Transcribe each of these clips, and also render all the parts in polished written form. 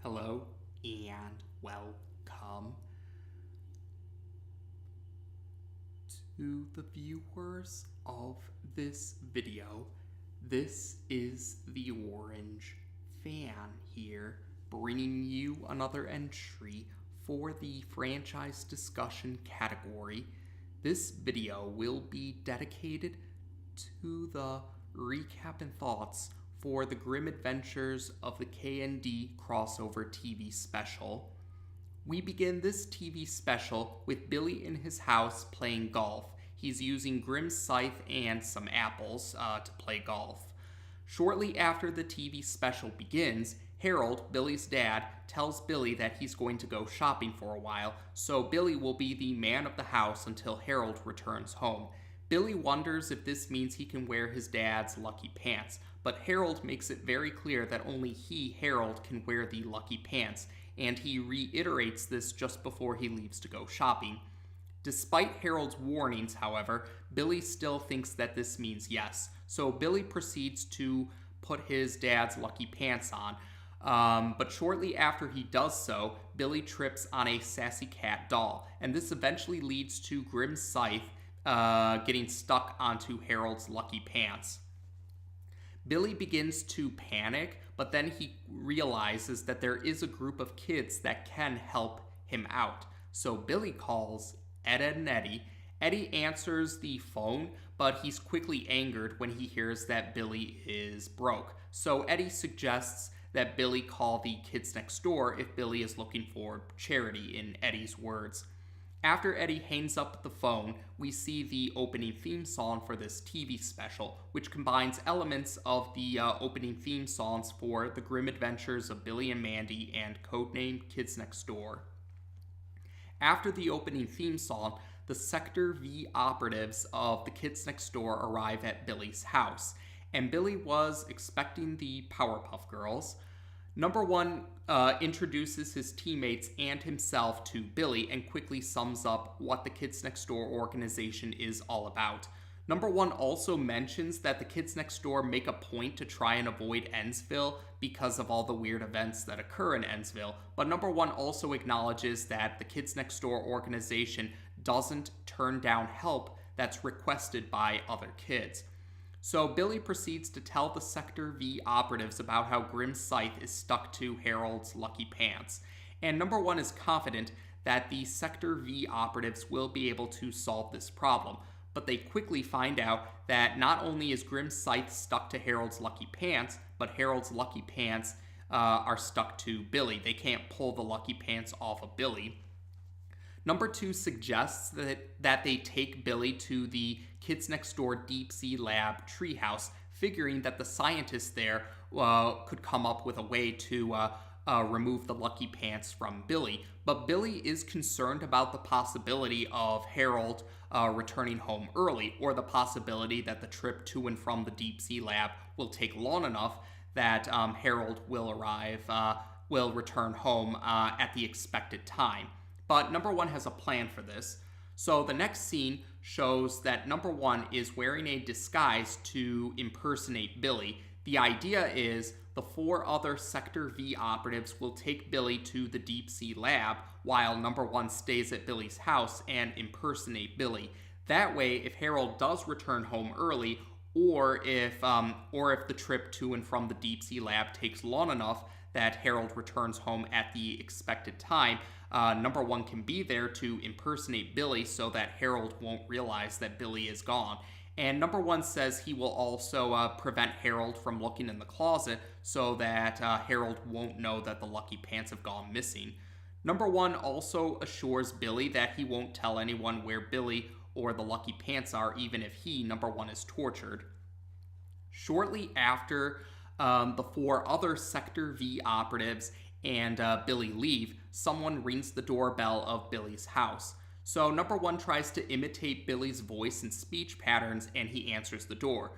Hello and welcome to the viewers of this video. This is the Orange Fan here, bringing you another entry for the franchise discussion category. This video will be dedicated to the recap and thoughts for the Grim Adventures of the KND crossover TV special. We begin this TV special with Billy in his house playing golf. He's using Grimm's scythe and some apples to play golf. Shortly after the TV special begins, Harold, Billy's dad, tells Billy that he's going to go shopping for a while, so Billy will be the man of the house until Harold returns home. Billy wonders if this means he can wear his dad's lucky pants, but Harold makes it very clear that only he, Harold, can wear the lucky pants, and he reiterates this just before he leaves to go shopping. Despite Harold's warnings, however, Billy still thinks that this means yes, so Billy proceeds to put his dad's lucky pants on. But shortly after he does so, Billy trips on a sassy cat doll, and this eventually leads to Grimm's scythe getting stuck onto Harold's lucky pants. Billy begins to panic, but then he realizes that there is a group of kids that can help him out. So Billy calls Ed and Eddie. Eddie answers the phone, but he's quickly angered when he hears that Billy is broke. So Eddie suggests that Billy call the kids next door if Billy is looking for charity, in Eddie's words. After Eddie hangs up the phone, we see the opening theme song for this TV special, which combines elements of the opening theme songs for The Grim Adventures of Billy and Mandy and Codename Kids Next Door. After the opening theme song, the Sector V operatives of the Kids Next Door arrive at Billy's house, and Billy was expecting the Powerpuff Girls. Number one introduces his teammates and himself to Billy and quickly sums up what the Kids Next Door organization is all about. Number one also mentions that the Kids Next Door make a point to try and avoid Ennsville because of all the weird events that occur in Ennsville, but number one also acknowledges that the Kids Next Door organization doesn't turn down help that's requested by other kids. So Billy proceeds to tell the Sector V operatives about how Grimm's scythe is stuck to Harold's lucky pants. And number one is confident that the Sector V operatives will be able to solve this problem. But they quickly find out that not only is Grimm's scythe stuck to Harold's lucky pants, but Harold's lucky pants are stuck to Billy. They can't pull the lucky pants off of Billy. Number two suggests that they take Billy to the Kids Next Door Deep Sea Lab treehouse, figuring that the scientists there could come up with a way to remove the lucky pants from Billy. But Billy is concerned about the possibility of Harold returning home early, or the possibility that the trip to and from the Deep Sea Lab will take long enough that Harold will return home at the expected time. But number one has a plan for this. So the next scene shows that number one is wearing a disguise to impersonate Billy. The idea is the four other Sector V operatives will take Billy to the Deep Sea Lab while number one stays at Billy's house and impersonate Billy. That way, if Harold does return home early, or if the trip to and from the Deep Sea Lab takes long enough that Harold returns home at the expected time, number one can be there to impersonate Billy so that Harold won't realize that Billy is gone. And number one says he will also prevent Harold from looking in the closet so that Harold won't know that the lucky pants have gone missing. Number one also assures Billy that he won't tell anyone where Billy or the lucky pants are, even if he, number one, is tortured. Shortly after the four other Sector V operatives and Billy leave, someone rings the doorbell of Billy's house. So number one tries to imitate Billy's voice and speech patterns, and he answers the door.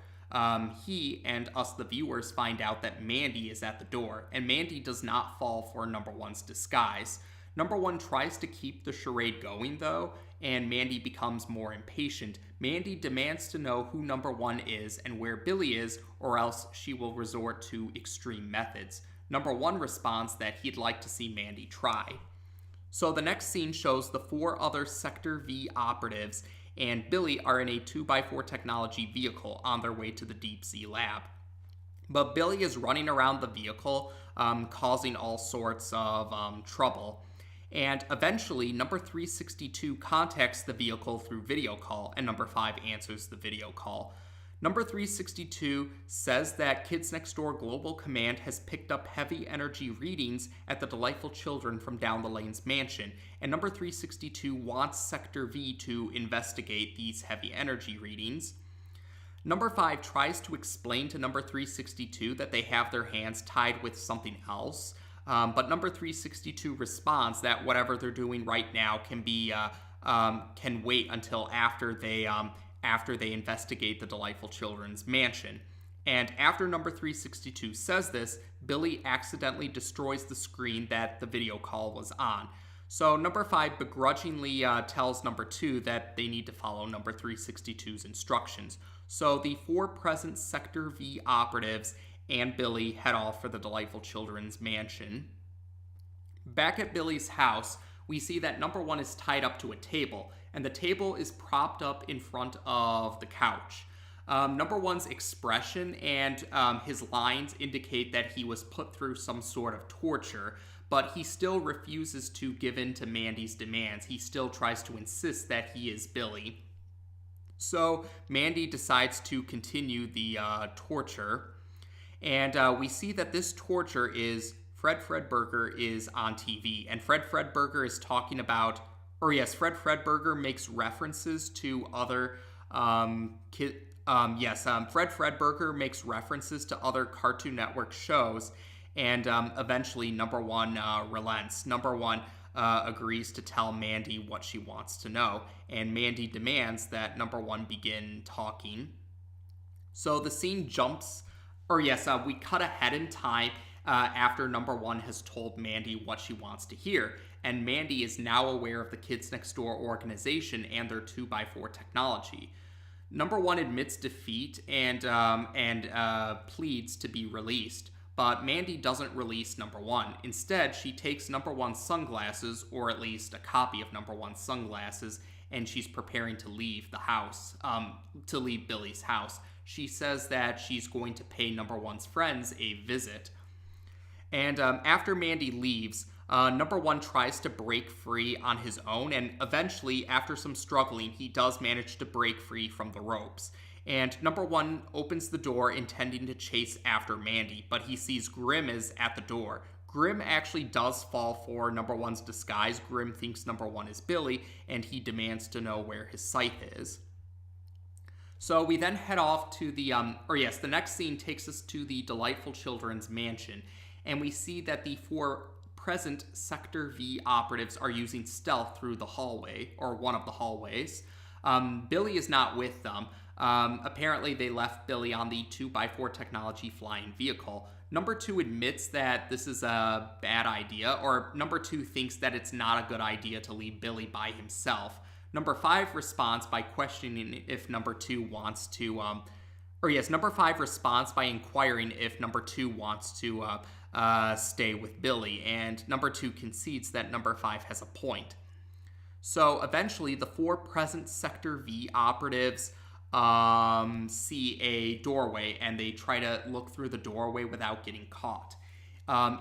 He and us, the viewers, find out that Mandy is at the door, and Mandy does not fall for number one's disguise. Number one tries to keep the charade going, though, and Mandy becomes more impatient. Mandy demands to know who number one is and where Billy is, or else she will resort to extreme methods. Number 1 responds that he'd like to see Mandy try. So the next scene shows the 4 other Sector V operatives and Billy are in a 2x4 technology vehicle on their way to the Deep Sea lab. But Billy is running around the vehicle, causing all sorts of trouble. And eventually, number 362 contacts the vehicle through video call, and number 5 answers the video call. Number 362 says that Kids Next Door Global Command has picked up heavy energy readings at the Delightful Children from Down the Lane's mansion, and number 362 wants Sector V to investigate these heavy energy readings. Number 5 tries to explain to number 362 that they have their hands tied with something else, but number 362 responds that whatever they're doing right now can wait until after they investigate the Delightful Children's mansion. And after number 362 says this, Billy accidentally destroys the screen that the video call was on. So number 5 begrudgingly tells number 2 that they need to follow number 362's instructions. So the 4 present Sector V operatives and Billy head off for the Delightful Children's mansion. Back at Billy's house, we see that number 1 is tied up to a table, and the table is propped up in front of the couch. Number 1's expression and his lines indicate that he was put through some sort of torture, but he still refuses to give in to Mandy's demands. He still tries to insist that he is Billy. So Mandy decides to continue the torture, and we see that this torture is Fred Fredberger is on TV, and Fred Fredberger is talking about, Fred Fredberger makes references to other Fred Fredberger makes references to other Cartoon Network shows, and eventually number 1 relents. Number 1 agrees to tell Mandy what she wants to know, and Mandy demands that number 1 begin talking. So the scene we cut ahead in time after number 1 has told Mandy what she wants to hear, and Mandy is now aware of the Kids Next Door organization and their 2x4 technology. Number 1 admits defeat and pleads to be released, but Mandy doesn't release number 1. Instead, she takes number 1's sunglasses, or at least a copy of number 1's sunglasses, and she's preparing to leave the house, to leave Billy's house. She says that she's going to pay number 1's friends a visit. And after Mandy leaves, number 1 tries to break free on his own, and eventually, after some struggling, he does manage to break free from the ropes. And number 1 opens the door intending to chase after Mandy, but he sees Grim is at the door. Grim actually does fall for number 1's disguise. Grim thinks number 1 is Billy, and he demands to know where his scythe is. So we then head off to the next scene takes us to the Delightful Children's mansion, and we see that the 4 present Sector V operatives are using stealth through the hallway, or one of the hallways. Billy is not with them. Apparently they left Billy on the 2x4 technology flying vehicle. Number 2 admits that this is a bad idea, or number 2 thinks that it's not a good idea to leave Billy by himself. Number 5 responds by questioning if number 2 wants to, number 5 responds by inquiring if number 2 wants to stay with Billy, and number 2 concedes that number 5 has a point. So eventually the 4 present Sector V operatives see a doorway, and they try to look through the doorway without getting caught.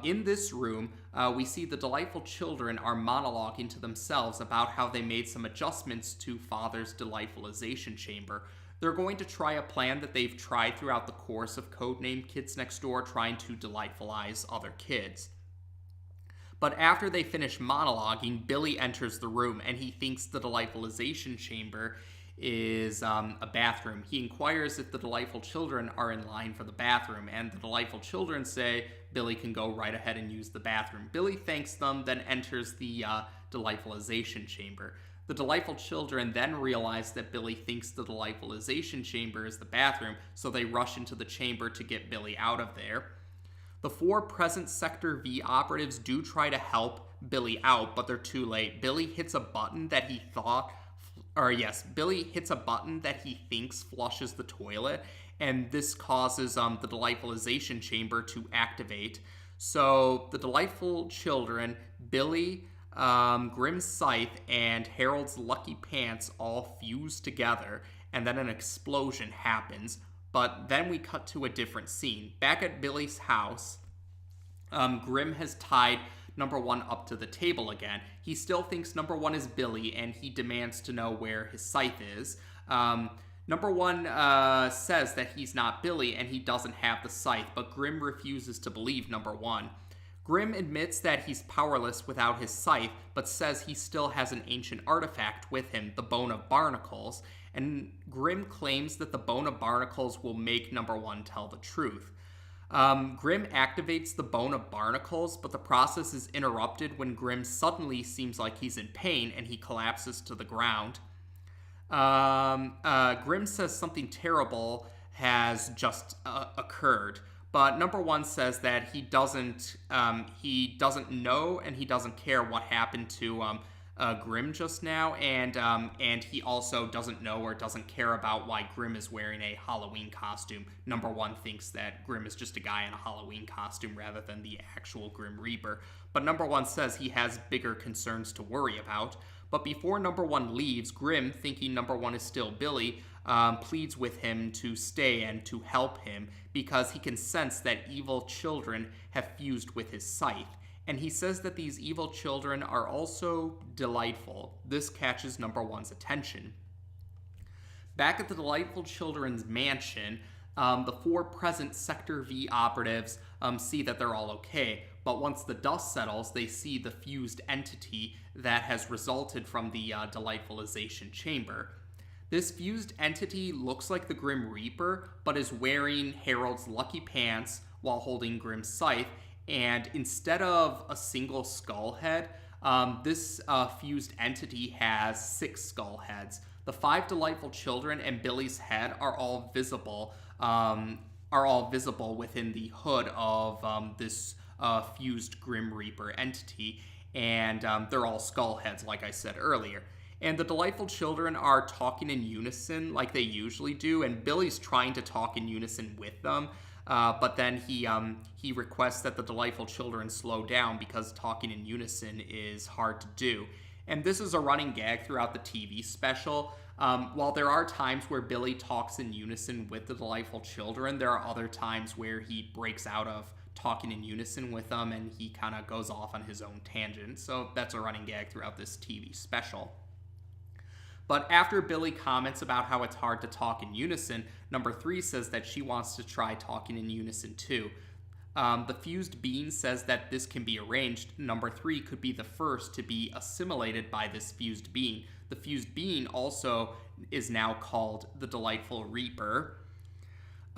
In this room, we see the Delightful Children are monologuing to themselves about how they made some adjustments to Father's delightfulization chamber. They're going to try a plan that they've tried throughout the course of Codename Kids Next Door, trying to delightfulize other kids. But after they finish monologuing, Billy enters the room, and he thinks the delightfulization chamber is a bathroom. He inquires if the Delightful Children are in line for the bathroom, and the Delightful Children say Billy can go right ahead and use the bathroom. Billy thanks them, then enters the delightfulization chamber. The Delightful Children then realize that Billy thinks the delightfulization chamber is the bathroom, so they rush into the chamber to get Billy out of there. The 4 present Sector V operatives do try to help Billy out, but they're too late. Billy hits a button that he thinks flushes the toilet, and this causes the delightfulization chamber to activate. So the delightful children, Billy, Grimm's scythe, and Harold's lucky pants all fuse together, and then an explosion happens. But then we cut to a different scene. Back at Billy's house, Grimm has tied number one up to the table again. He still thinks number one is Billy, and he demands to know where his scythe is. Number one says that he's not Billy, and he doesn't have the scythe, but Grimm refuses to believe number one. Grimm admits that he's powerless without his scythe, but says he still has an ancient artifact with him, the Bone of Barnacles, and Grimm claims that the Bone of Barnacles will make number one tell the truth. Grimm activates the Bone of Barnacles, but the process is interrupted when Grimm suddenly seems like he's in pain and he collapses to the ground. Grimm says something terrible has just occurred, but number one says that he doesn't know and he doesn't care what happened to Grimm just now, and he also doesn't know or doesn't care about why Grimm is wearing a Halloween costume. Number one thinks that Grimm is just a guy in a Halloween costume rather than the actual Grim Reaper. But number one says he has bigger concerns to worry about. But before number one leaves, Grimm, thinking number one is still Billy, pleads with him to stay and to help him because he can sense that evil children have fused with his scythe. And he says that these evil children are also delightful. This catches number one's attention. Back at the delightful children's mansion, the four present Sector V operatives see that they're all okay, but once the dust settles, they see the fused entity that has resulted from the delightfulization chamber. This fused entity looks like the Grim Reaper, but is wearing Harold's lucky pants while holding Grimm's scythe, and instead of a single skull head, this fused entity has 6 skull heads. The 5 delightful children and Billy's head are all visible within the hood of this fused Grim Reaper entity, and they're all skull heads, like I said earlier. And the delightful children are talking in unison like they usually do, and Billy's trying to talk in unison with them. But then he requests that the delightful children slow down because talking in unison is hard to do. And this is a running gag throughout the TV special. While there are times where Billy talks in unison with the delightful children, there are other times where he breaks out of talking in unison with them and he kind of goes off on his own tangent. So that's a running gag throughout this TV special. But after Billy comments about how it's hard to talk in unison, number 3 says that she wants to try talking in unison too. The fused being says that this can be arranged. Number 3 could be the first to be assimilated by this fused being. The fused being also is now called the Delightful Reaper.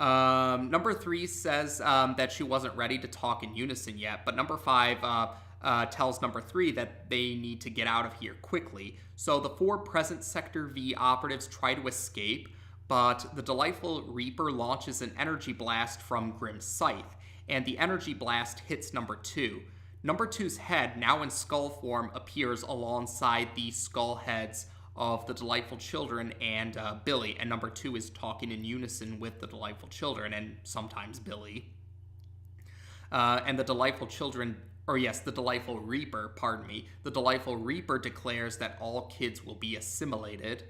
Number 3 says that she wasn't ready to talk in unison yet, but number 5 tells number 3 that they need to get out of here quickly. So the 4 present Sector V operatives try to escape, but the Delightful Reaper launches an energy blast from Grimm's scythe, and the energy blast hits number 2. Number 2's head, now in skull form, appears alongside the skull heads of the delightful children and Billy, and number 2 is talking in unison with the delightful children and sometimes Billy. And the delightful children, the Delightful Reaper, the Delightful Reaper declares that all kids will be assimilated.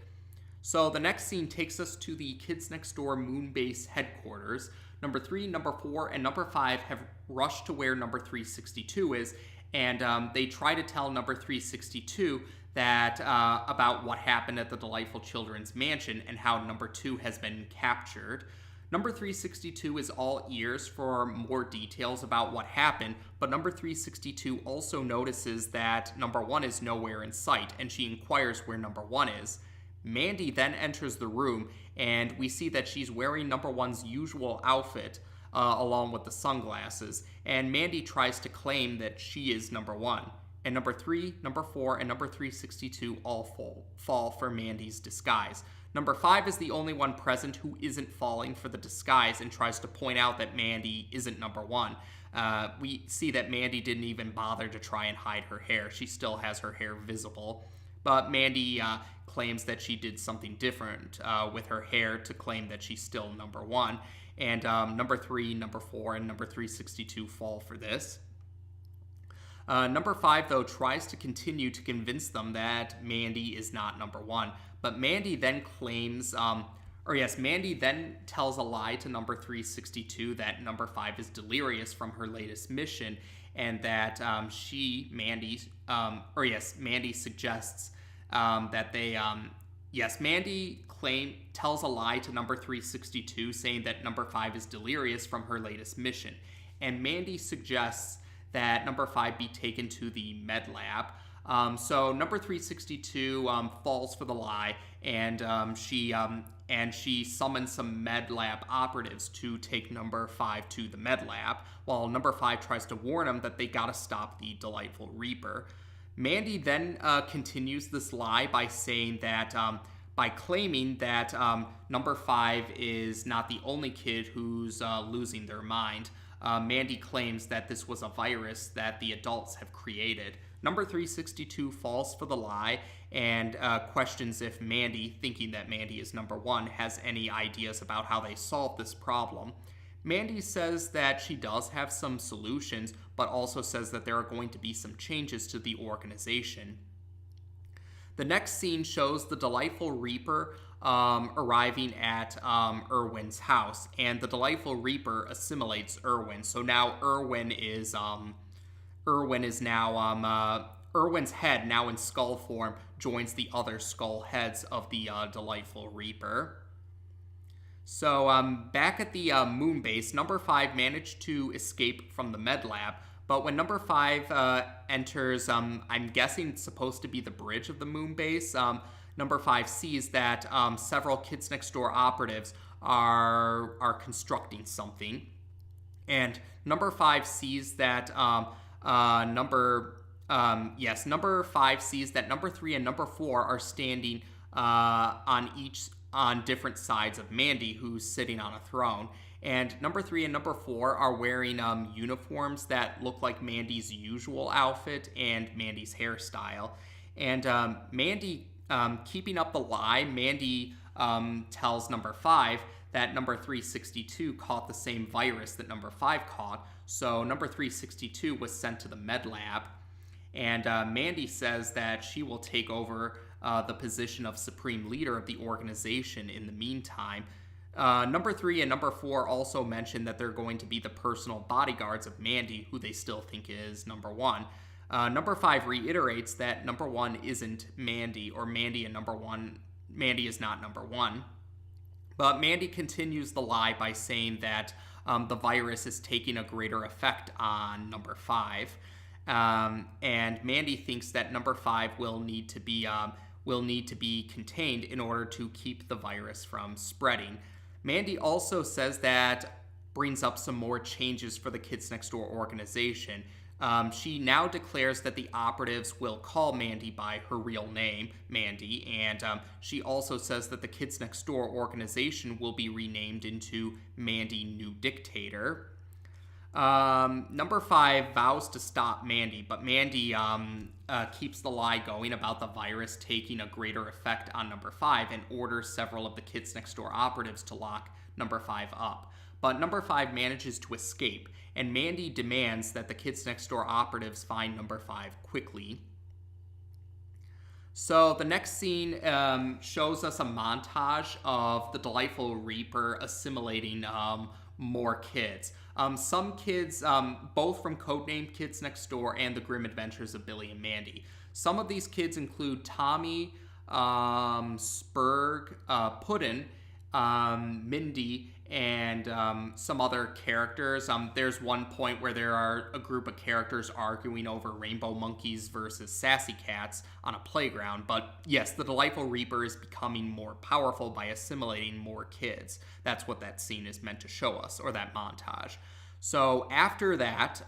So the next scene takes us to the Kids Next Door Moonbase headquarters. Number 3, number 4, and number 5 have rushed to where number 362 is, and they try to tell number 362 that about what happened at the Delightful Children's Mansion and how number 2 has been captured. Number 362 is all ears for more details about what happened, but number 362 also notices that number 1 is nowhere in sight, and she inquires where number 1 is. Mandy then enters the room, and we see that she's wearing number 1's usual outfit, along with the sunglasses, and Mandy tries to claim that she is number 1. And number 3, number 4, and number 362 all fall for Mandy's disguise. Number 5 is the only one present who isn't falling for the disguise and tries to point out that Mandy isn't number 1. We see that Mandy didn't even bother to try and hide her hair. She still has her hair visible. But Mandy claims that she did something different with her hair to claim that she's still number 1. and number 3, number 4, and number 362 fall for this. Number 5, though, tries to continue to convince them that Mandy is not number 1. But Mandy then claims, Mandy then tells a lie to number 362 that number 5 is delirious from her latest mission, and that Mandy suggests that they, Mandy tells a lie to number 362 saying that number 5 is delirious from her latest mission. And Mandy suggests that number 5 be taken to the med lab. So number 362 falls for the lie, and she summons some med lab operatives to take number 5 to the med lab, while number 5 tries to warn them that they gotta stop the Delightful Reaper. Mandy then continues this lie by saying that, by claiming that number 5 is not the only kid who's losing their mind. Mandy claims that this was a virus that the adults have created. Number 362 falls for the lie and questions if Mandy, thinking that Mandy is number 1, has any ideas about how they solve this problem. Mandy says that she does have some solutions, but also says that there are going to be some changes to the organization. The next scene shows the Delightful Reaper arriving at Irwin's house, and the Delightful Reaper assimilates Irwin. So now Irwin's head, now in skull form, joins the other skull heads of the Delightful Reaper. So back at the moon base, number 5 managed to escape from the med lab. But when number 5 enters, I'm guessing it's supposed to be the bridge of the moon base, number 5 sees that several Kids Next Door operatives are constructing something. And number 5 sees that number 5 sees that number 3 and number 4 are standing on different sides of Mandy, who's sitting on a throne. And number 3 and number 4 are wearing uniforms that look like Mandy's usual outfit and Mandy's hairstyle. And Mandy, keeping up the lie, Mandy tells number 5 that number 362 caught the same virus that number 5 caught. So number 362 was sent to the med lab. And Mandy says that she will take over the position of supreme leader of the organization in the meantime. Number 3 and number 4 also mention that they're going to be the personal bodyguards of Mandy, who they still think is number 1. Number 5 reiterates that number 1 isn't Mandy, or Mandy is not number 1. But Mandy continues the lie by saying that the virus is taking a greater effect on number 5. And Mandy thinks that number 5 will need to be contained in order to keep the virus from spreading. Mandy also says that brings up some more changes for the Kids Next Door organization. She now declares that the operatives will call Mandy by her real name, Mandy, and she also says that the Kids Next Door organization will be renamed into Mandy New Dictator. Number 5 vows to stop Mandy, but Mandy keeps the lie going about the virus taking a greater effect on number 5 and orders several of the Kids Next Door operatives to lock number 5 up. But number 5 manages to escape, and Mandy demands that the Kids Next Door operatives find number 5 quickly. So the next scene shows us a montage of the Delightful Reaper assimilating more kids. Some kids, both from Codename Kids Next Door and The Grim Adventures of Billy and Mandy. Some of these kids include Tommy, Spurg, Puddin', Mindy, and some other characters. There's one point where there are a group of characters arguing over rainbow monkeys versus sassy cats on a playground. But yes, the Delightful Reaper is becoming more powerful by assimilating more kids. That's what that scene is meant to show us, or that montage. So after that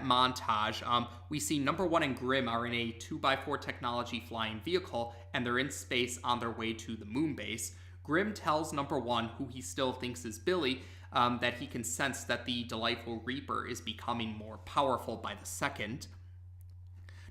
montage, we see number 1 and Grimm are in a 2x4 technology flying vehicle, and they're in space on their way to the moon base. Grimm tells number 1, who he still thinks is Billy, that he can sense that the Delightful Reaper is becoming more powerful by the second.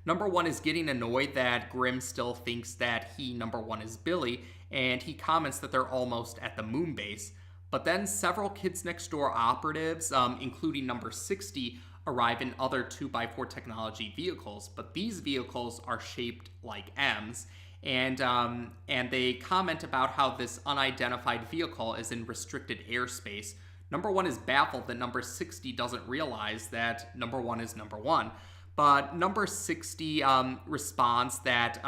Number 1 is getting annoyed that Grimm still thinks that he, number 1, is Billy, and he comments that they're almost at the moon base. But then several Kids Next Door operatives, including number 60, arrive in other 2x4 technology vehicles, but these vehicles are shaped like M's, and they comment about how this unidentified vehicle is in restricted airspace. Number 1 is baffled that number 60 doesn't realize that number 1 is number 1. But number 60 responds that,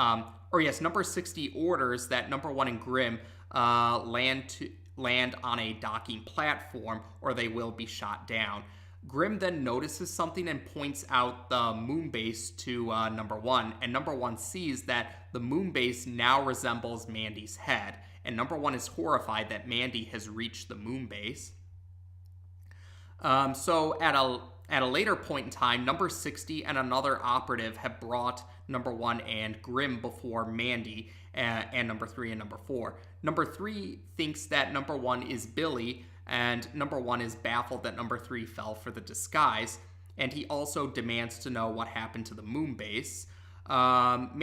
number 60 orders that number 1 and Grimm land on a docking platform or they will be shot down. Grimm then notices something and points out the moon base to number 1, and number 1 sees that the moon base now resembles Mandy's head, and number 1 is horrified that Mandy has reached the moon base. So at a later point in time, number 60 and another operative have brought number 1 and Grimm before Mandy and number 3 and number 4. Number 3 thinks that number 1 is Billy, and number 1 is baffled that number 3 fell for the disguise, and he also demands to know what happened to the moon base. Number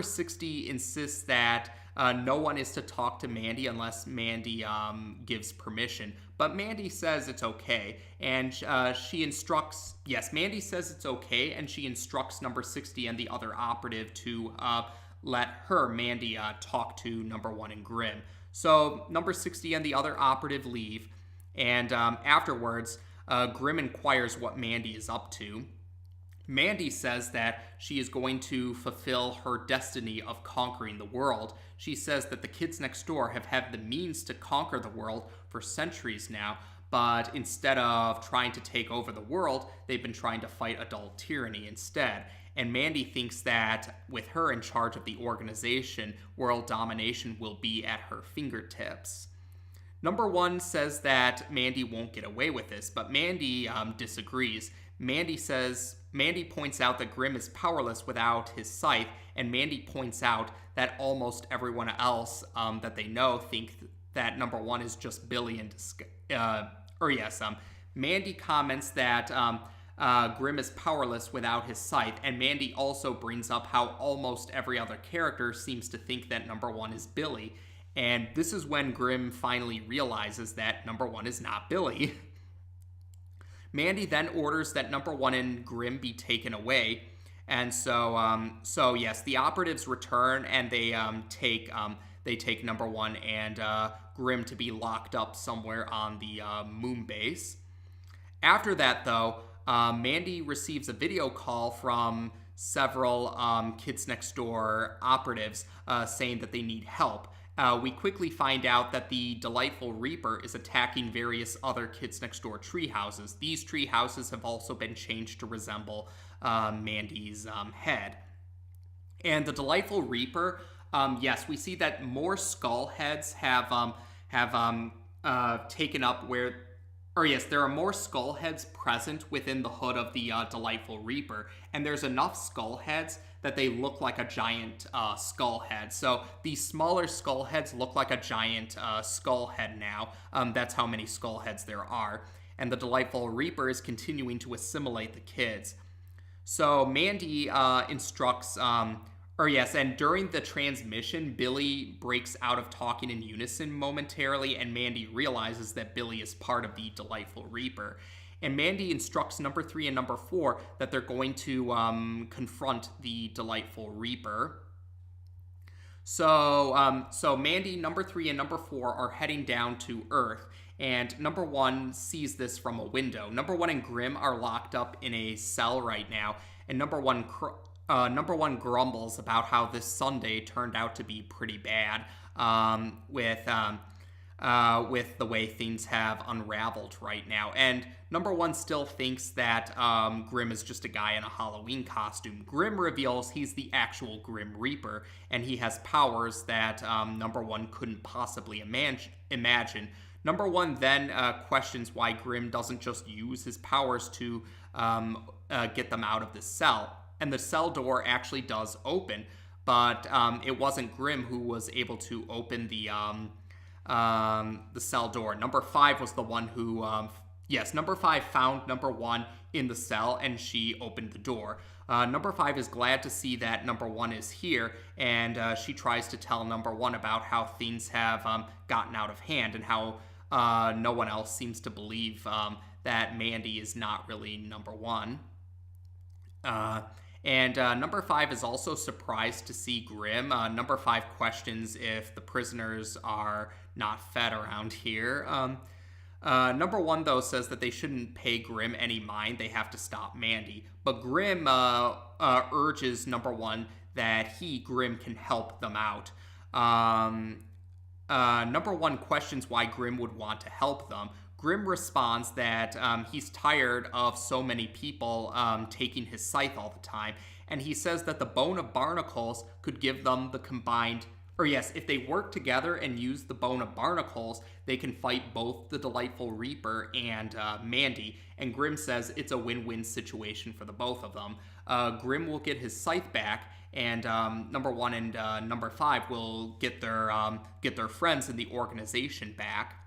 60 insists that no one is to talk to Mandy unless Mandy gives permission. But Mandy says it's okay, and she instructs... Yes, Mandy says it's okay, and she instructs number 60 and the other operative to let her, Mandy, talk to number 1 and Grimm. So number 60 and the other operative leave, and afterwards, Grimm inquires what Mandy is up to. Mandy says that she is going to fulfill her destiny of conquering the world. She says that the Kids Next Door have had the means to conquer the world for centuries now, but instead of trying to take over the world, they've been trying to fight adult tyranny instead. And Mandy thinks that with her in charge of the organization, world domination will be at her fingertips. Number 1 says that Mandy won't get away with this, but Mandy disagrees. Mandy points out that Grimm is powerless without his scythe, and Mandy points out that almost everyone else that they know think that number 1 is just Billy in disguise. Mandy comments that Grimm is powerless without his scythe, and Mandy also brings up how almost every other character seems to think that number 1 is Billy, and this is when Grimm finally realizes that number 1 is not Billy. Mandy then orders that number 1 and Grimm be taken away, and so yes, the operatives return and they take number 1 and Grimm to be locked up somewhere on the moon base. After that, though, Mandy receives a video call from several Kids Next Door operatives saying that they need help. We quickly find out that the Delightful Reaper is attacking various other Kids Next Door tree houses. These tree houses have also been changed to resemble Mandy's head. And the Delightful Reaper, yes, we see that more skull heads have taken up where... there are more skull heads present within the hood of the Delightful Reaper, and there's enough skull heads that they look like a giant skull head. So these smaller skull heads look like a giant skull head now. That's how many skull heads there are. And the Delightful Reaper is continuing to assimilate the kids. So Mandy instructs... and during the transmission, Billy breaks out of talking in unison momentarily, and Mandy realizes that Billy is part of the Delightful Reaper. And Mandy instructs number 3 and number 4 that they're going to confront the Delightful Reaper. So Mandy, number 3, and number 4 are heading down to Earth, and number 1 sees this from a window. Number 1 and Grimm are locked up in a cell right now, and number 1 grumbles about how this Sunday turned out to be pretty bad with the way things have unraveled right now. And number 1 still thinks that Grimm is just a guy in a Halloween costume. Grimm reveals he's the actual Grim Reaper, and he has powers that number 1 couldn't possibly imagine. Number 1 then questions why Grimm doesn't just use his powers to get them out of the cell. And the cell door actually does open, but it wasn't Grimm who was able to open the cell door. Number 5 was the one who Yes, number 5 found number 1 in the cell and she opened the door. Number 5 is glad to see that number 1 is here, and she tries to tell number 1 about how things have gotten out of hand and how no one else seems to believe that Mandy is not really number 1. And number 5 is also surprised to see Grim. Number 5 questions if the prisoners are not fed around here. Number 1, though, says that they shouldn't pay Grim any mind. They have to stop Mandy. But Grim urges number 1 that Grim, can help them out. Number 1 questions why Grim would want to help them. Grim responds that he's tired of so many people taking his scythe all the time, and he says that the bone of barnacles could give them the combined, or yes, if they work together and use the bone of barnacles, they can fight both the Delightful Reaper and Mandy, and Grim says it's a win-win situation for the both of them. Grim will get his scythe back, and number 1 and number 5 will get their friends in the organization back.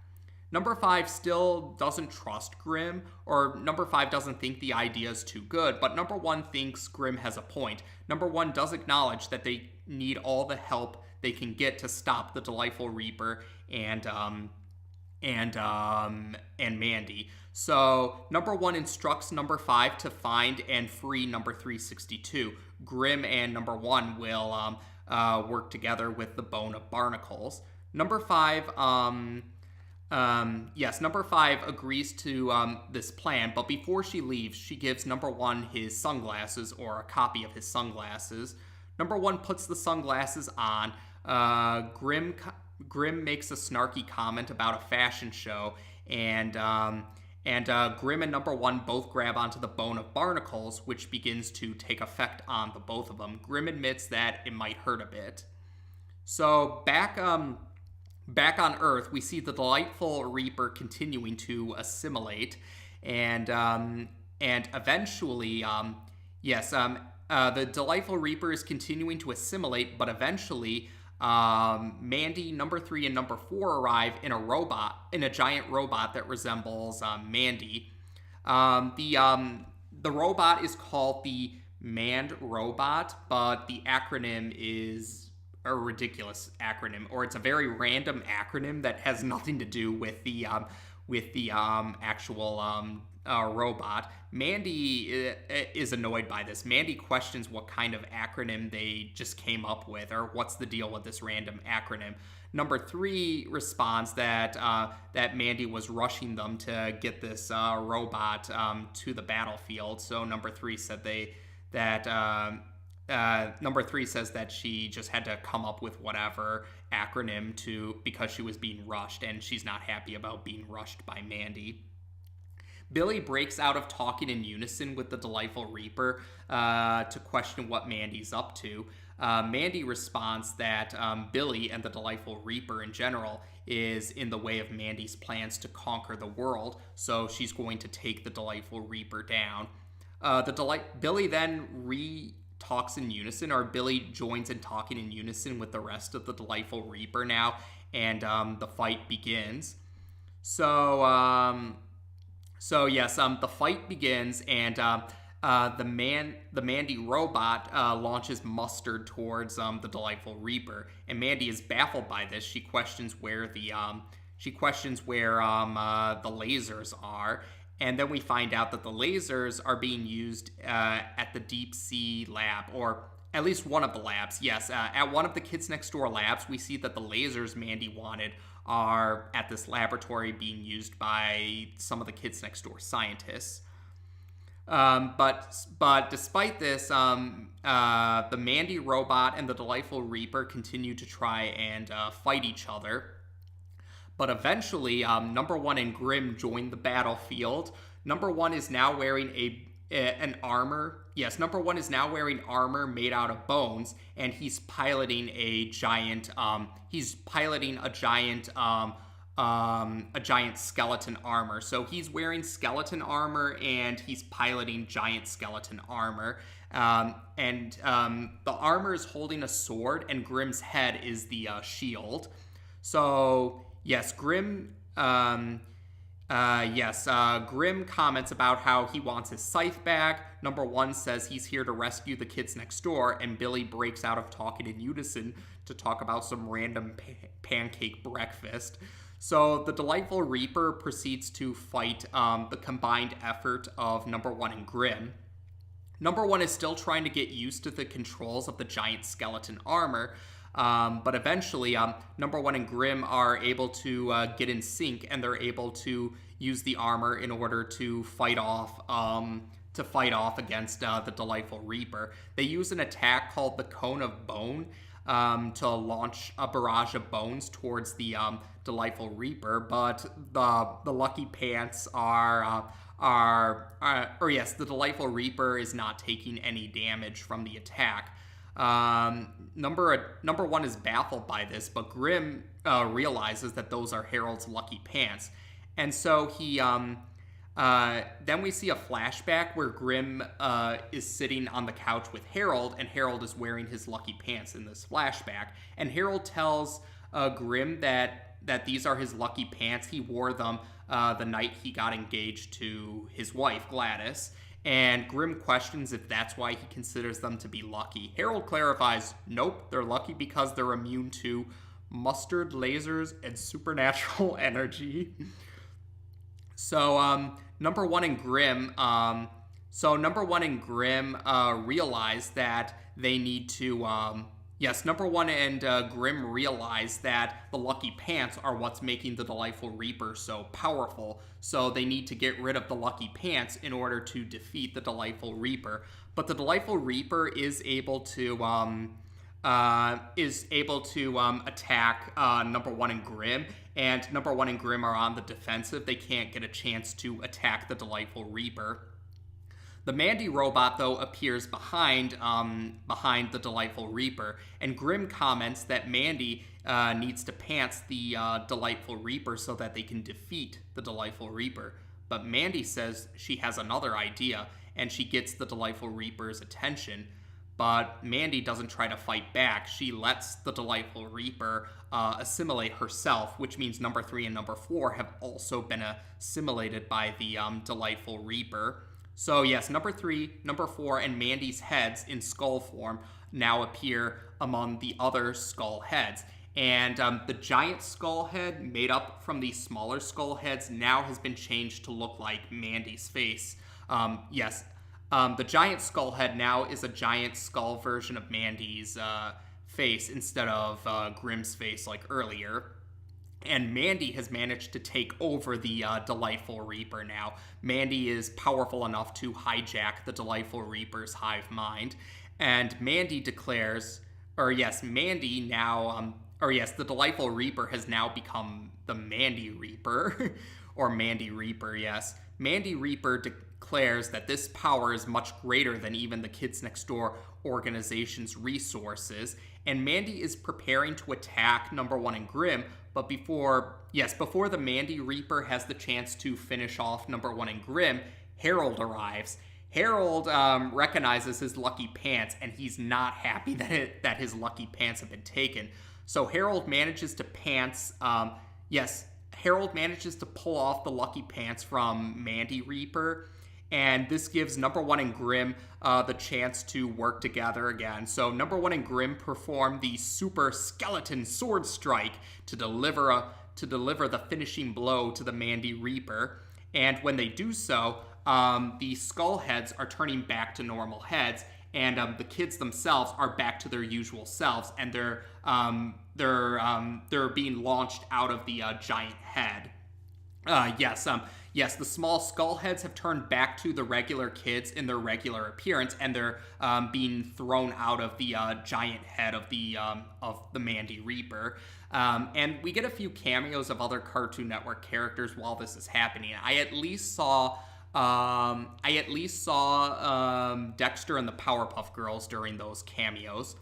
Number 5 still doesn't trust Grim, or number 5 doesn't think the idea is too good, but number 1 thinks Grim has a point. Number 1 does acknowledge that they need all the help they can get to stop the Delightful Reaper and Mandy. So number 1 instructs number 5 to find and free number 362. Grim and number 1 will work together with the bone of barnacles. Number 5, number 5 agrees to this plan, but before she leaves, she gives number 1 his sunglasses, or a copy of his sunglasses. Number 1 puts the sunglasses on. Grim makes a snarky comment about a fashion show, and Grim and number 1 both grab onto the bone of barnacles, which begins to take effect on the both of them. Grim admits that it might hurt a bit. So back on Earth, we see the Delightful Reaper continuing to assimilate, and eventually, the Delightful Reaper is continuing to assimilate, but eventually, Mandy, number 3, and number 4 arrive in a giant robot that resembles Mandy. The robot is called the Manned Robot, but the acronym is a ridiculous acronym, or it's a very random acronym that has nothing to do with the actual robot. Mandy is annoyed by this. Mandy questions what kind of acronym they just came up with, or what's the deal with this random acronym. Number 3 responds that Mandy was rushing them to get this robot to the battlefield. So number 3 said number 3 says that she just had to come up with whatever acronym because she was being rushed, and she's not happy about being rushed by Mandy. Billy breaks out of talking in unison with the Delightful Reaper to question what Mandy's up to. Mandy responds that Billy and the Delightful Reaper in general is in the way of Mandy's plans to conquer the world, so she's going to take the Delightful Reaper down. Billy then talks in unison, or Billy joins in talking in unison with the rest of the Delightful Reaper now, and the fight begins. The fight begins, and the Mandy robot launches mustard towards the Delightful Reaper, and Mandy is baffled by this. She questions where the lasers are. And then we find out that the lasers are being used at the Deep Sea lab, or at least one of the labs. Yes, at one of the Kids Next Door labs, we see that the lasers Mandy wanted are at this laboratory being used by some of the Kids Next Door scientists. But despite this, the Mandy robot and the Delightful Reaper continue to try and fight each other. But eventually, number 1 and Grim join the battlefield. Number 1 is now wearing an armor. Yes, number 1 is now wearing armor made out of bones, and he's piloting a giant skeleton armor. So he's wearing skeleton armor, and he's piloting giant skeleton armor. The armor is holding a sword, and Grim's head is the shield. So yes, Grim Grim comments about how he wants his scythe back. Number one says he's here to rescue the kids next door, and Billy breaks out of talking in unison to talk about some random pancake breakfast. So the Delightful Reaper proceeds to fight the combined effort of Number one and Grim. Number one is still trying to get used to the controls of the giant skeleton armor, but eventually, Number one and Grim are able to get in sync, and they're able to use the armor in order to fight off against the Delightful Reaper. They use an attack called the Cone of Bone to launch a barrage of bones towards the Delightful Reaper, but the Lucky Pants the Delightful Reaper is not taking any damage from the attack. Number one is baffled by this, but Grim realizes that those are Harold's lucky pants, and so he then we see a flashback where Grim is sitting on the couch with Harold, and Harold is wearing his lucky pants in this flashback, and Harold tells Grim that these are his lucky pants. He wore them the night he got engaged to his wife Gladys. And Grim questions if that's why he considers them to be lucky. Harold clarifies, nope, they're lucky because they're immune to mustard, lasers, and supernatural energy. So, Number one and Grim realize that they need to, Number one and Grim realize that the Lucky Pants are what's making the Delightful Reaper so powerful, so they need to get rid of the Lucky Pants in order to defeat the Delightful Reaper. But the Delightful Reaper is able to attack Number one and Grim, and Number one and Grim are on the defensive. They can't get a chance to attack the Delightful Reaper. The Mandy robot, though, appears behind the Delightful Reaper, and Grim comments that Mandy needs to pants the Delightful Reaper so that they can defeat the Delightful Reaper. But Mandy says she has another idea, and she gets the Delightful Reaper's attention. But Mandy doesn't try to fight back. She lets the Delightful Reaper assimilate herself, which means Number 3 and Number 4 have also been assimilated by the Delightful Reaper. So yes, Number 3, Number 4, and Mandy's heads in skull form now appear among the other skull heads. And the giant skull head made up from these smaller skull heads now has been changed to look like Mandy's face. The giant skull head now is a giant skull version of Mandy's face instead of Grim's face like earlier. And Mandy has managed to take over the Delightful Reaper now. Mandy is powerful enough to hijack the Delightful Reaper's hive mind. And Mandy declares, the Delightful Reaper has now become the Mandy Reaper. Or Mandy Reaper, yes. Mandy Reaper declares that this power is much greater than even the Kids Next Door organization's resources. And Mandy is preparing to attack Number 1 and Grim, but before the Mandy Reaper has the chance to finish off Number 1 and Grim, Harold arrives. Harold recognizes his lucky pants, and he's not happy that his lucky pants have been taken. So Harold manages to pull off the lucky pants from Mandy Reaper, and this gives Number 1 and Grim the chance to work together again. So Number 1 and Grim perform the Super Skeleton Sword Strike to deliver the finishing blow to the Mandy Reaper. And when they do so, the skull heads are turning back to normal heads, and the kids themselves are back to their usual selves, and they're being launched out of the giant head. The small skull heads have turned back to the regular kids in their regular appearance, and they're being thrown out of the giant head of the Mandy Reaper. And we get a few cameos of other Cartoon Network characters while this is happening. I at least saw Dexter and the Powerpuff Girls during those cameos.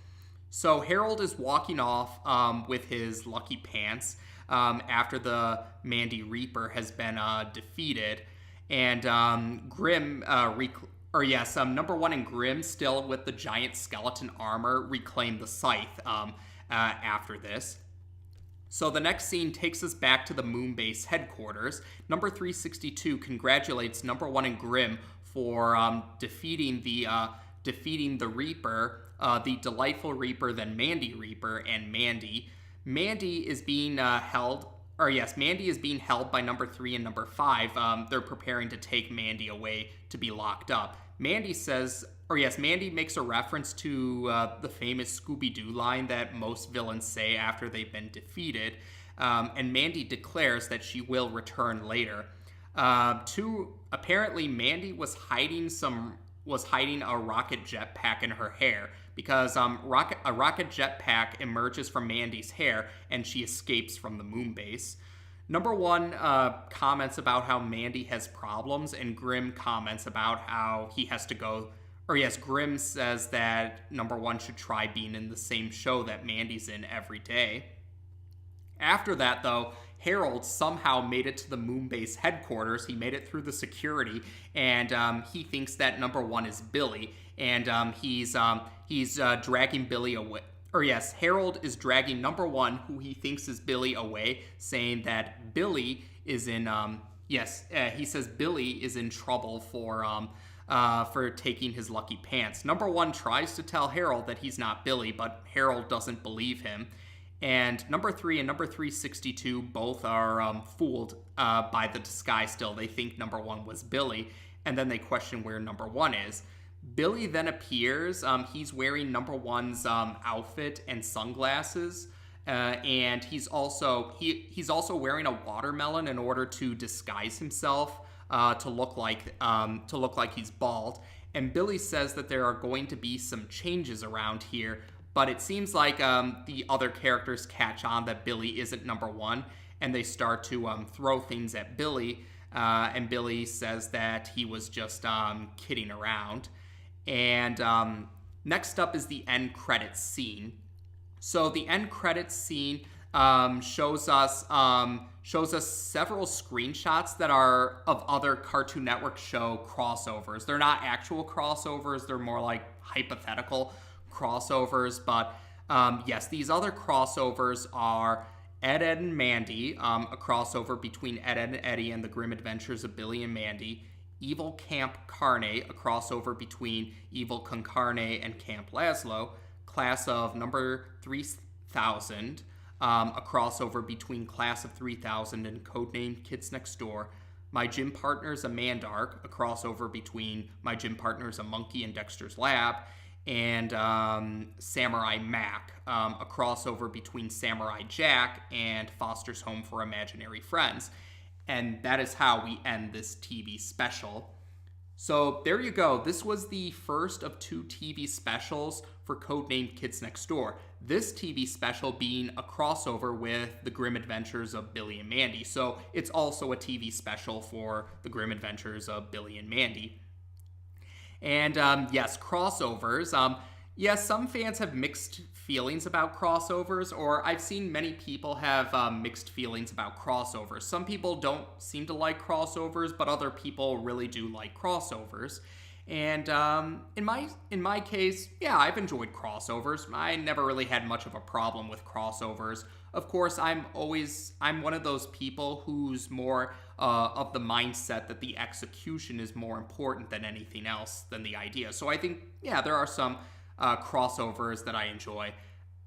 So Harold is walking off with his lucky pants after the Mandy Reaper has been defeated, and Number 1 and Grim, still with the giant skeleton armor, reclaim the scythe after this. So the next scene takes us back to the Moonbase headquarters. Number 362 congratulates Number 1 and Grimm for defeating the Reaper, the Delightful Reaper, then Mandy Reaper, and Mandy. Mandy is being held by Number 3 and Number 5. They're preparing to take Mandy away to be locked up. Mandy makes a reference to the famous Scooby-Doo line that most villains say after they've been defeated. And Mandy declares that she will return later. Apparently, Mandy was hiding a rocket jetpack in her hair, because a rocket jetpack emerges from Mandy's hair and she escapes from the Moonbase. Number 1 comments about how Mandy has problems, and Grimm comments about how he has to go. Grimm says that Number 1 should try being in the same show that Mandy's in every day. After that, though, Harold somehow made it to the Moonbase headquarters. He made it through the security, and he thinks that Number 1 is Billy, and he's dragging Billy away. Harold is dragging Number 1, who he thinks is Billy, away, saying that Billy is in. He says Billy is in trouble for taking his lucky pants. Number 1 tries to tell Harold that he's not Billy, but Harold doesn't believe him. And Number 3 and Number 362 both are fooled by the disguise still. They think Number 1 was Billy, and then they question where Number 1 is. Billy then appears. He's wearing Number 1's outfit and sunglasses, and he's also wearing a watermelon in order to disguise himself to look like he's bald. And Billy says that there are going to be some changes around here, but it seems like the other characters catch on that Billy isn't Number 1, and they start to throw things at Billy. And Billy says that he was just kidding around. And next up is the end credits scene. So the end credits scene shows us several screenshots that are of other Cartoon Network show crossovers. They're not actual crossovers, they're more like hypothetical crossovers. But yes, these other crossovers are Ed, Edd and Mandy, a crossover between Ed, Edd and Eddy and the Grim Adventures of Billy and Mandy. Evil Camp Carne, a crossover between Evil Con Carne and Camp Lazlo. Class of Number 3000, a crossover between Class of 3000 and Codename Kids Next Door. My Gym Partner's a Mandark, a crossover between My Gym Partner's a Monkey and Dexter's Lab. And Samurai Mac, a crossover between Samurai Jack and Foster's Home for Imaginary Friends. And that is how we end this TV special. So there you go. This was the first of 2 TV specials for Codename Kids Next Door. This TV special being a crossover with The Grim Adventures of Billy and Mandy. So it's also a TV special for The Grim Adventures of Billy and Mandy. And yes, crossovers. Yes, some fans have mixed feelings about crossovers, or I've seen many people have mixed feelings about crossovers. Some people don't seem to like crossovers, but other people really do like crossovers. And in my case, yeah, I've enjoyed crossovers. I never really had much of a problem with crossovers. Of course, I'm one of those people who's more of the mindset that the execution is more important than anything else, than the idea. So I think, yeah, there are some crossovers that I enjoy.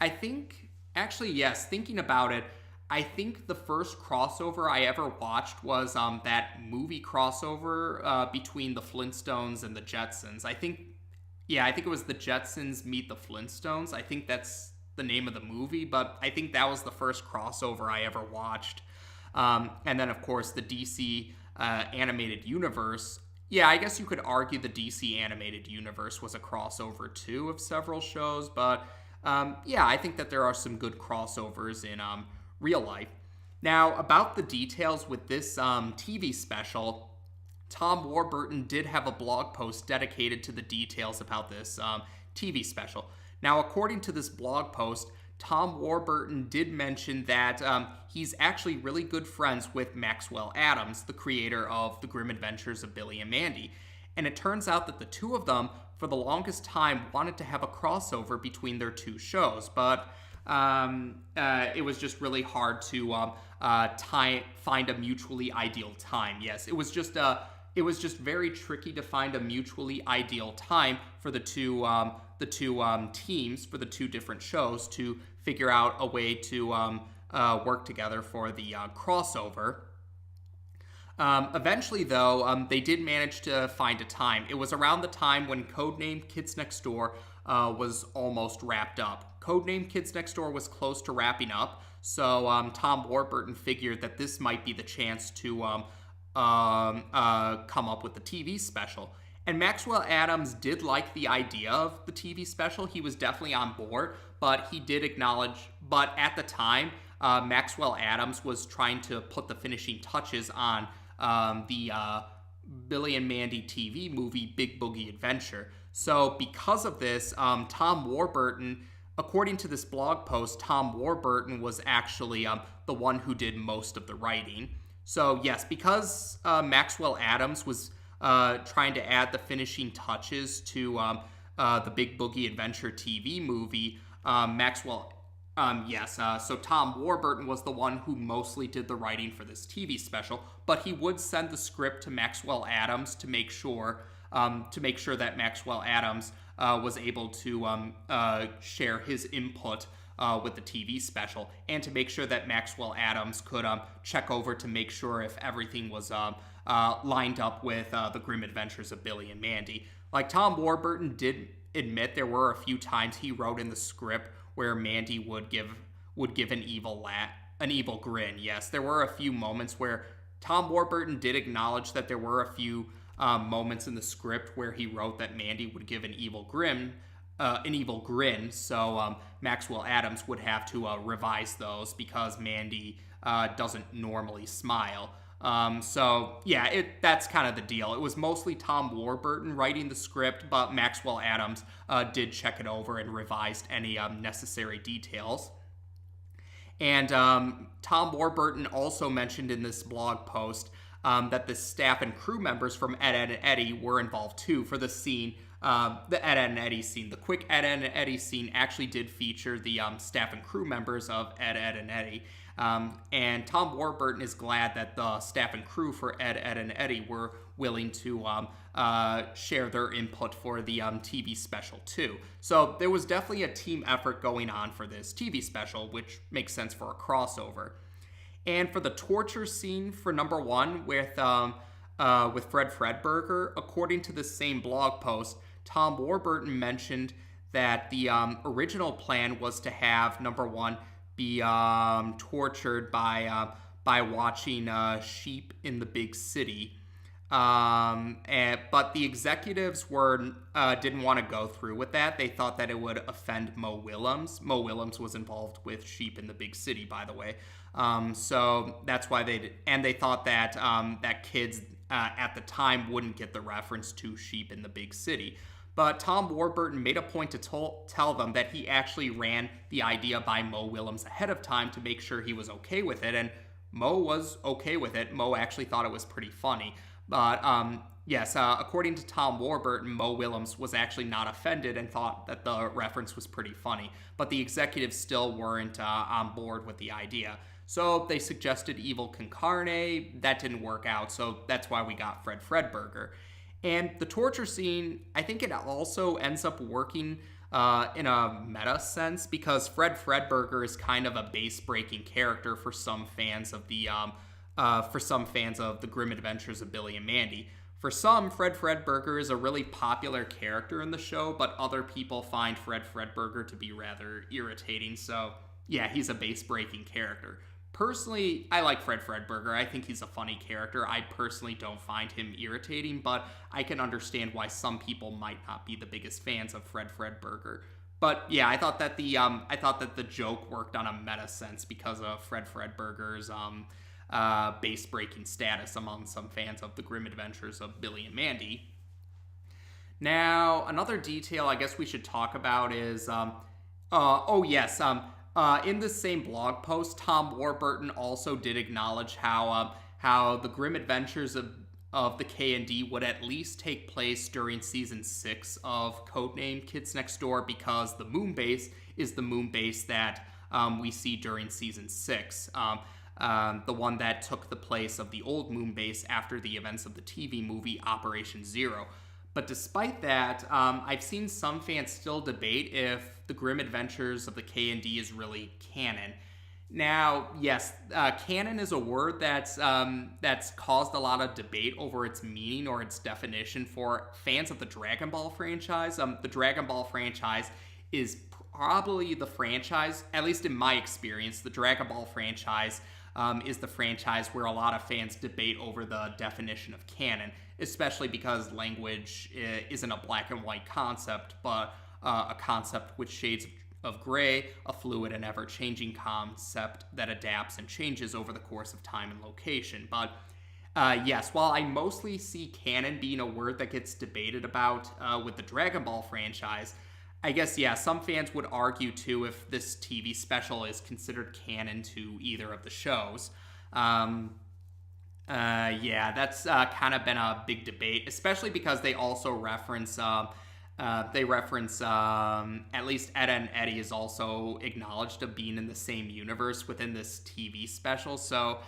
I think, actually, yes, thinking about it, I think the first crossover I ever watched was that movie crossover between the Flintstones and the Jetsons. I think it was the Jetsons meet the Flintstones. I think that's the name of the movie, but I think that was the first crossover I ever watched. And then, of course, the DC animated universe. Yeah, I guess you could argue the DC animated universe was a crossover, too, of several shows. But, yeah, I think that there are some good crossovers in real life. Now, about the details with this TV special, Tom Warburton did have a blog post dedicated to the details about this TV special. Now, according to this blog post, Tom Warburton did mention that he's actually really good friends with Maxwell Adams, the creator of The Grim Adventures of Billy and Mandy. And it turns out that the two of them, for the longest time, wanted to have a crossover between their two shows. But It was just really hard to find a mutually ideal time. Yes, it was just very tricky to find a mutually ideal time for the two teams, for the two different shows, to figure out a way to work together for the crossover. Eventually, though, they did manage to find a time. It was around the time when Codename Kids Next Door was almost wrapped up. Codename Kids Next Door was close to wrapping up, so Tom Warburton figured that this might be the chance to come up with the TV special. And Maxwell Adams did like the idea of the TV special. He was definitely on board, but he did acknowledge, but at the time, Maxwell Adams was trying to put the finishing touches on the Billy and Mandy TV movie Big Boogie Adventure. So because of this, Tom Warburton, according to this blog post, Tom Warburton was actually the one who did most of the writing. So yes, because Maxwell Adams was trying to add the finishing touches to the Big Boogie Adventure TV movie, so Tom Warburton was the one who mostly did the writing for this TV special, but he would send the script to Maxwell Adams to make sure that Maxwell Adams was able to share in input with the TV special, and to make sure that Maxwell Adams could check over to make sure if everything was lined up with the grim adventures of Billy and Mandy. Like, Tom Warburton did admit there were a few times he wrote in the script where Mandy would give an evil grin. Yes, there were a few moments where Tom Warburton did acknowledge that there were a few moments in the script where he wrote that Mandy would give an evil grin. So Maxwell Adams would have to revise those because Mandy doesn't normally smile. That's kind of the deal. It was mostly Tom Warburton writing the script, but Maxwell Adams did check it over and revised any necessary details. And Tom Warburton also mentioned in this blog post that the staff and crew members from Ed, Edd and Eddy were involved too for the scene. The Ed, Edd and Eddy scene. The quick Ed, Edd and Eddy scene actually did feature the staff and crew members of Ed, Edd and Eddy. And Tom Warburton is glad that the staff and crew for Ed, Edd and Eddy were willing to share their input for the TV special too. So there was definitely a team effort going on for this TV special, which makes sense for a crossover. And for the torture scene for number 1 with Fred Fredberger, according to the same blog post, Tom Warburton mentioned that the original plan was to have number 1 be tortured by watching sheep in the big city, but the executives didn't want to go through with that. They thought that it would offend Mo Willems. Mo Willems was involved with sheep in the big city, by the way. So that's why they thought that that kids at the time wouldn't get the reference to sheep in the big city. But Tom Warburton made a point to tell them that he actually ran the idea by Mo Willems ahead of time to make sure he was okay with it, and Mo was okay with it. Mo actually thought it was pretty funny. But according to Tom Warburton, Mo Willems was actually not offended and thought that the reference was pretty funny. But the executives still weren't on board with the idea. So they suggested Evil Con Carne. That didn't work out, so that's why we got Fred Fredberger. And the torture scene, I think it also ends up working in a meta sense, because Fred Fredberger is kind of a base-breaking character for some fans of the Grim Adventures of Billy and Mandy. For some, Fred Fredberger is a really popular character in the show, but other people find Fred Fredberger to be rather irritating. So yeah, he's a base-breaking character. Personally, I like Fred Fredberger. I think he's a funny character. I personally don't find him irritating, but I can understand why some people might not be the biggest fans of Fred Fredberger. But yeah, I thought that the joke worked on a meta sense because of Fred Fredberger's base-breaking status among some fans of the Grim Adventures of Billy and Mandy. Now, another detail I guess we should talk about is in this same blog post, Tom Warburton also did acknowledge how the Grim Adventures of the KND would at least take place during season 6 of Codename Kids Next Door, because the moon base is the moon base that we see during season 6. The one that took the place of the old moon base after the events of the TV movie Operation Zero. But despite that, I've seen some fans still debate if the Grim Adventures of the KND is really canon. Now, yes, canon is a word that's caused a lot of debate over its meaning or its definition for fans of the Dragon Ball franchise. The Dragon Ball franchise is probably the franchise, at least in my experience, the Dragon Ball franchise is the franchise where a lot of fans debate over the definition of canon, especially because language isn't a black and white concept, but a concept with shades of gray, a fluid and ever-changing concept that adapts and changes over the course of time and location. But yes, while I mostly see canon being a word that gets debated about with the Dragon Ball franchise, I guess, yeah, some fans would argue, too, if this TV special is considered canon to either of the shows. Yeah, that's kind of been a big debate, especially because they also reference, at least Ed and Eddie is also acknowledged of being in the same universe within this TV special. So,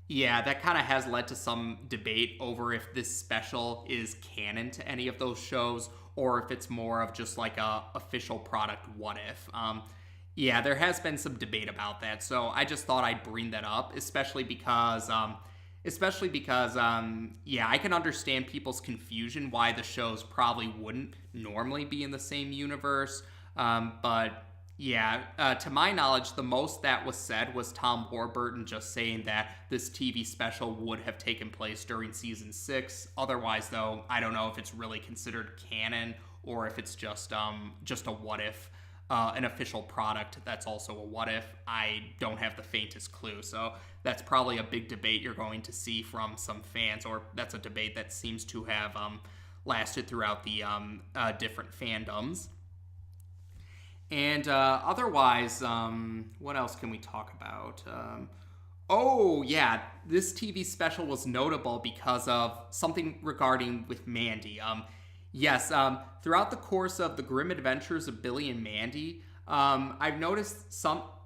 yeah, that kind of has led to some debate over if this special is canon to any of those shows, or if it's more of just like a official product what if. Yeah, there has been some debate about that, so I just thought I'd bring that up, especially because yeah, I can understand people's confusion why the shows probably wouldn't normally be in the same universe. But yeah, to my knowledge, the most that was said was Tom Warburton just saying that this TV special would have taken place during season 6. Otherwise, though, I don't know if it's really considered canon or if it's just a what if. An official product that's also a what if. I don't have the faintest clue, so that's probably a big debate you're going to see from some fans, or that's a debate that seems to have lasted throughout the different fandoms. And otherwise, what else can we talk about? Oh, yeah, this TV special was notable because of something regarding with Mandy. Yes, throughout the course of the grim adventures of Billy and Mandy, I've noticed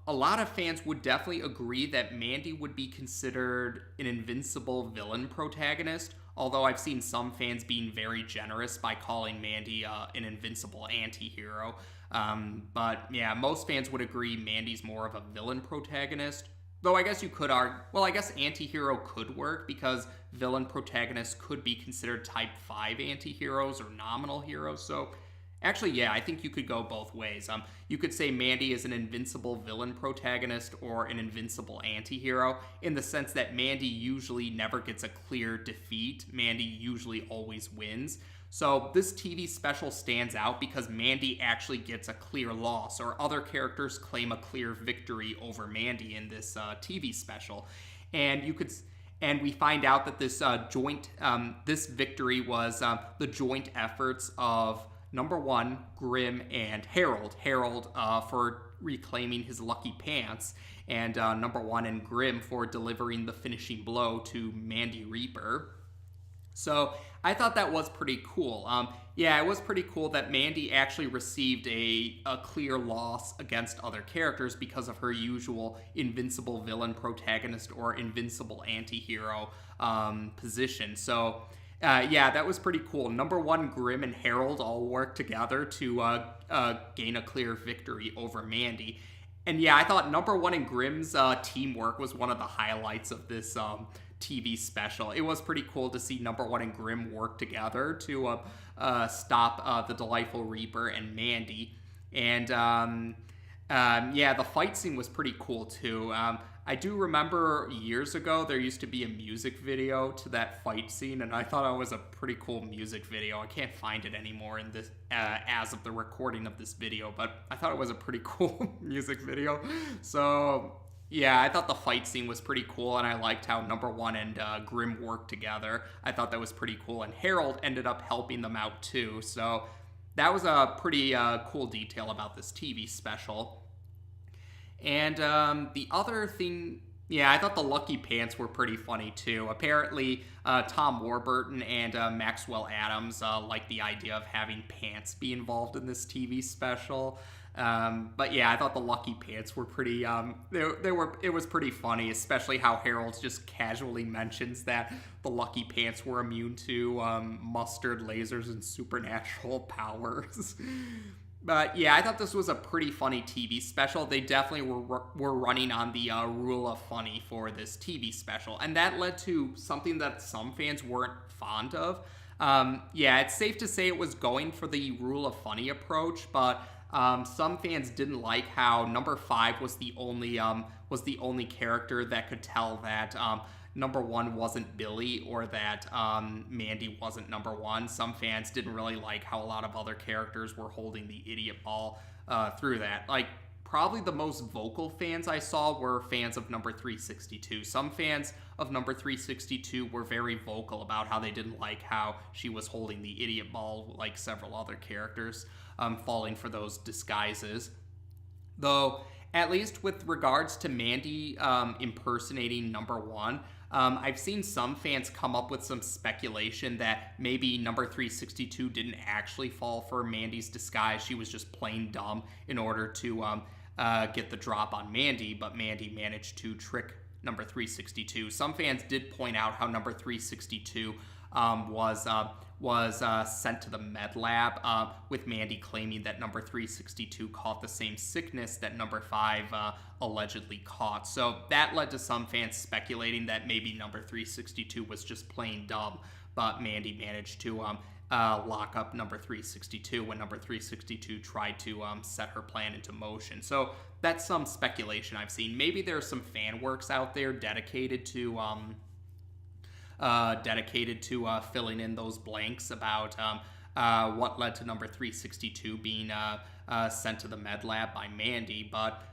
a lot of fans would definitely agree that Mandy would be considered an invincible villain protagonist, although I've seen some fans being very generous by calling Mandy an invincible anti-hero. But yeah, most fans would agree Mandy's more of a villain protagonist. Though I guess you could argue, well, I guess anti-hero could work because villain protagonists could be considered type 5 anti-heroes or nominal heroes. So actually, yeah, I think you could go both ways. You could say Mandy is an invincible villain protagonist or an invincible anti-hero in the sense that Mandy usually never gets a clear defeat. Mandy usually always wins. So this TV special stands out because Mandy actually gets a clear loss, or other characters claim a clear victory over Mandy in this TV special. And we find out that this this victory was the joint efforts of number 1, Grim and Harold. Harold for reclaiming his lucky pants, and number 1 and Grim for delivering the finishing blow to Mandy Reaper. So I thought that was pretty cool. Yeah, it was pretty cool that Mandy actually received a clear loss against other characters because of her usual invincible villain protagonist or invincible anti-hero position. So yeah, that was pretty cool. Number 1, Grim and Harold all worked together to gain a clear victory over Mandy. And yeah, I thought number 1 and Grim's teamwork was one of the highlights of this TV special. It was pretty cool to see number 1 and Grim work together to stop the Delightful Reaper and Mandy. And yeah, the fight scene was pretty cool too. I do remember years ago there used to be a music video to that fight scene, and I thought it was a pretty cool music video. I can't find it anymore in this as of the recording of this video, but I thought it was a pretty cool music video. So yeah, I thought the fight scene was pretty cool, and I liked how number 1 and Grim worked together. I thought that was pretty cool, and Harold ended up helping them out too. So that was a pretty cool detail about this TV special. And the other thing, yeah, I thought the lucky pants were pretty funny too. Apparently, Tom Warburton and Maxwell Adams liked the idea of having pants be involved in this TV special. But yeah, I thought the Lucky Pants were pretty. It was pretty funny, especially how Harold just casually mentions that the Lucky Pants were immune to mustard, lasers, and supernatural powers. But yeah, I thought this was a pretty funny TV special. They definitely were running on the rule of funny for this TV special, and that led to something that some fans weren't fond of. Yeah, it's safe to say it was going for the rule of funny approach, but some fans didn't like how number 5 was the only character that could tell that number 1 wasn't Billy, or that Mandy wasn't number 1. Some fans didn't really like how a lot of other characters were holding the idiot ball through that. Like, probably the most vocal fans I saw were fans of number 362. Some fans of number 362 were very vocal about how they didn't like how she was holding the idiot ball, like several other characters, falling for those disguises. Though, at least with regards to Mandy impersonating number 1, I've seen some fans come up with some speculation that maybe number 362 didn't actually fall for Mandy's disguise. She was just plain dumb in order to get the drop on Mandy, but Mandy managed to trick number 362. Some fans did point out how number 362 was sent to the med lab, with Mandy claiming that number 362 caught the same sickness that number 5 allegedly caught. So that led to some fans speculating that maybe number 362 was just plain dumb, but Mandy managed to lock up number 362 when number 362 tried to set her plan into motion. So that's some speculation I've seen. Maybe there's some fan works out there dedicated to filling in those blanks about what led to number 362 being sent to the med lab by Mandy. But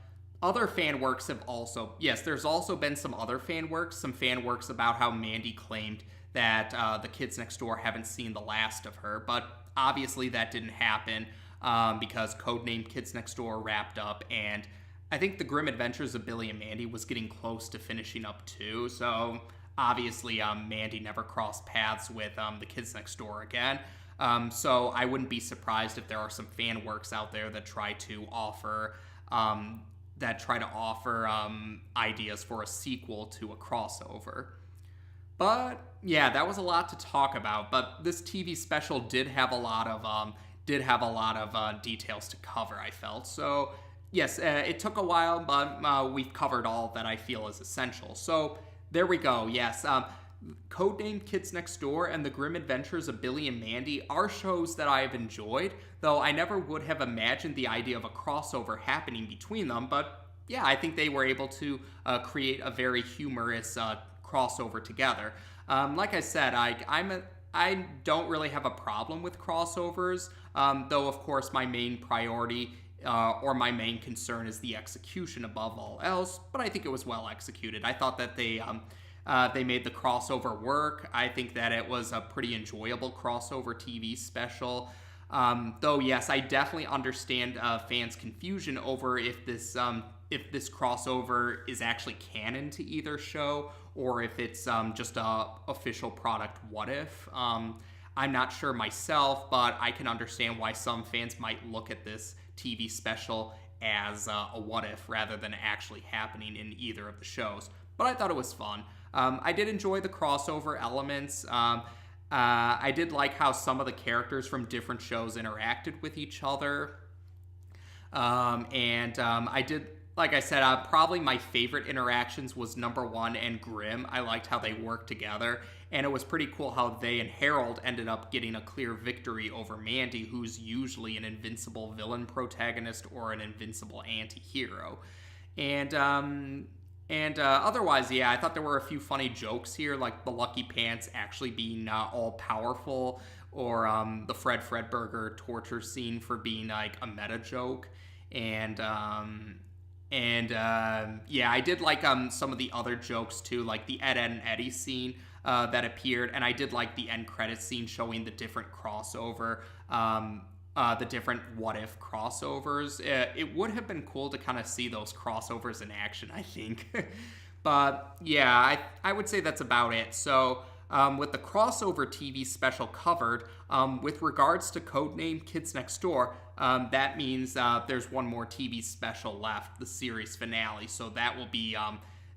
other fan works have also, yes, there's also been some other fan works about how Mandy claimed that the kids next door haven't seen the last of her, but obviously that didn't happen because Codename Kids Next Door wrapped up, and I think The Grim Adventures of Billy and Mandy was getting close to finishing up too, so obviously Mandy never crossed paths with the kids next door again. So I wouldn't be surprised if there are some fan works out there that try to offer ideas for a sequel to a crossover. But yeah, that was a lot to talk about. But this TV special did have a lot of details to cover, I felt. So yes, it took a while, but we've covered all that I feel is essential. So there we go. Yes, Codename Kids Next Door and The Grim Adventures of Billy and Mandy are shows that I have enjoyed, though I never would have imagined the idea of a crossover happening between them. But yeah, I think they were able to create a very humorous crossover together. Like I said, I don't really have a problem with crossovers, though of course my main priority or my main concern is the execution above all else, but I think it was well executed. I thought that they made the crossover work. I think that it was a pretty enjoyable crossover TV special. Though yes, I definitely understand fans' confusion over if this crossover is actually canon to either show, or if it's just a official product what if. I'm not sure myself, but I can understand why some fans might look at this TV special as a what if rather than actually happening in either of the shows. But I thought it was fun. I did enjoy the crossover elements. I did like how some of the characters from different shows interacted with each other. I did, like I said, probably my favorite interactions was number 1 and Grim. I liked how they worked together, and it was pretty cool how they and Harold ended up getting a clear victory over Mandy, who's usually an invincible villain protagonist or an invincible anti-hero. Otherwise, yeah, I thought there were a few funny jokes here, like the Lucky Pants actually being all-powerful, or the Fred Fredberger torture scene for being like a meta joke. Yeah, I did like some of the other jokes too, like the Ed and Eddie scene that appeared, and I did like the end credits scene showing the different crossover, the different what-if crossovers. It would have been cool to kind of see those crossovers in action, I think. But yeah, I would say that's about it. So with the crossover TV special covered, with regards to Codename Kids Next Door, that means there's one more TV special left, the series finale. So that will be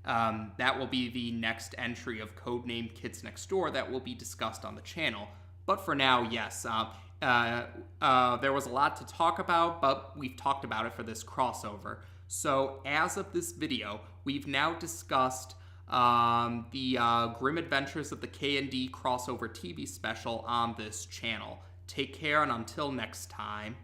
the next entry of Codename Kids Next Door that will be discussed on the channel. But for now, yes, there was a lot to talk about, but we've talked about it for this crossover. So as of this video, we've now discussed the Grim Adventures of the KND crossover TV special on this channel. Take care, and until next time.